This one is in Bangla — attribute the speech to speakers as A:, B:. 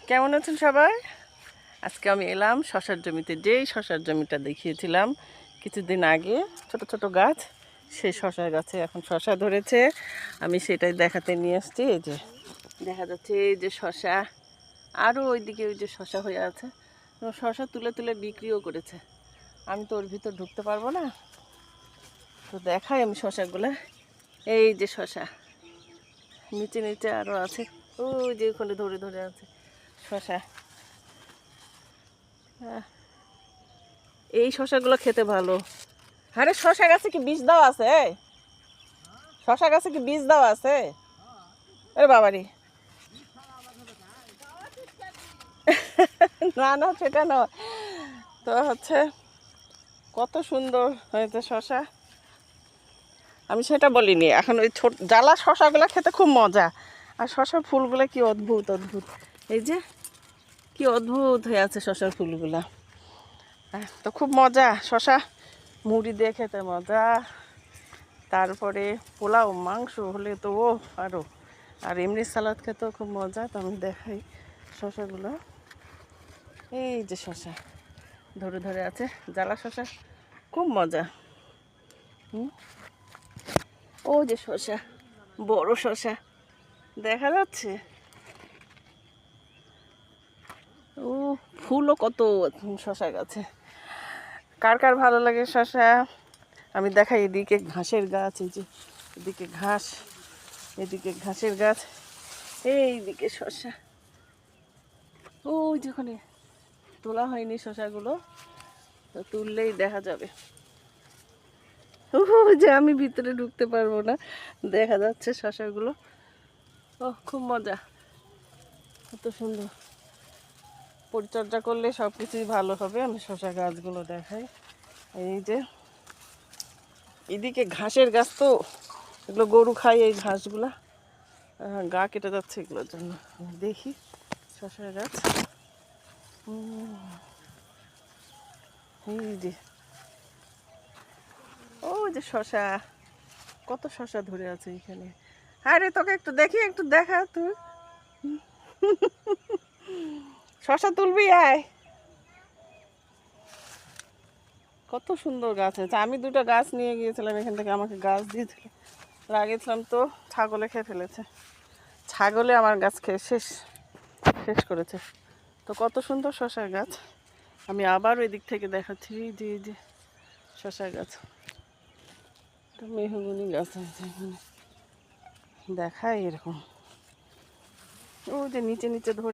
A: কেমন আছেন সবাই? আজকে আমি এলাম শশার জমিতে, যেই শশার জমিটা দেখিয়েছিলাম কিছুদিন আগে, ছোট ছোট গাছ, সেই শশার গাছে এখন শশা ধরেছে। আমি সেটাই দেখাতে নিয়ে আসছি। এই যে দেখা যাচ্ছে, এই যে শশা, আরও ওইদিকে ওই যে শশা হয়ে আছে। শশা তুলে তুলে বিক্রিও করেছে। আমি তো ওর ভিতর ঢুকতে পারবো না, তো দেখাই আমি শশাগুলা। এই যে শশা, নিচে নিচে আরও আছে, ওই যে ওখানে ধরে ধরে আছে শশা। এই শশাগুলো খেতে ভালো। আরে শশা গাছে কি বীজ দেওয়া আছে? শশা গাছে কি বীজ দেওয়া আছে? আরে বাবারি, না না সেটা নয়। তো হচ্ছে কত সুন্দর হয়েছে শশা, আমি সেটা বলিনি। এখন ওই ছোট জ্বালা শশাগুলো খেতে খুব মজা। আর শশার ফুলগুলো কি অদ্ভুত অদ্ভুত, এই যে কি অদ্ভুত হয়ে আছে শশার ফুলগুলা। তো খুব মজা শশা, মুড়ি দিয়ে খেতে মজা। তারপরে পোলাও মাংস হলে তো ও আরও, আর এমনি সালাদ খেতেও খুব মজা। তো আমি দেখাই শশাগুলো। এই যে শশা ধরে ধরে আছে, জ্বালা শশা খুব মজা। ও যে শশা, বড় শশা দেখা যাচ্ছে। ও ফুলও কত শশা গাছে। কার কার ভালো লাগে শশা? আমি দেখাই, এদিকে ঘাসের গাছ, এই যে এদিকে ঘাস, এদিকে ঘাসের গাছ, এইদিকে শশা। ওই যেখানে তোলা হয়নি শশাগুলো, তো তুললেই দেখা যাবে। ও যে আমি ভিতরে ঢুকতে পারবো না, দেখা যাচ্ছে শশাগুলো। ও খুব মজা, কত সুন্দর। পরিচর্যা করলে সব কিছুই ভালো হবে। আমি শশা গাছগুলো দেখাই। এই যে এদিকে ঘাসের গাছ, তো এগুলো গরু খায় এই ঘাসগুলা, গা কেটে যাচ্ছে এগুলোর জন্য। আমি দেখি শশার গাছ, এই যে ও যে শশা, কত শশা ধরে আছে এখানে। আরে তোকে একটু দেখি, একটু দেখা তুই, শশা তুলবি আয়। কত সুন্দর গাছ আছে। আমি দুটো গাছ নিয়ে গিয়েছিলাম এখান থেকে, আমাকে গাছ দিয়েছিল, লাগিয়েছিলাম তো ছাগলে খেয়ে ফেলেছে। ছাগলে আমার গাছ খেয়ে শেষ শেষ করেছে। তো কত সুন্দর শশার গাছ। আমি আবার ওই দিক থেকে দেখাচ্ছি, যে যে শশা গাছ, তো মেহগনি গাছ আছে এখানে, দেখাই এরকম। ও যে নিচে নিচে ধরে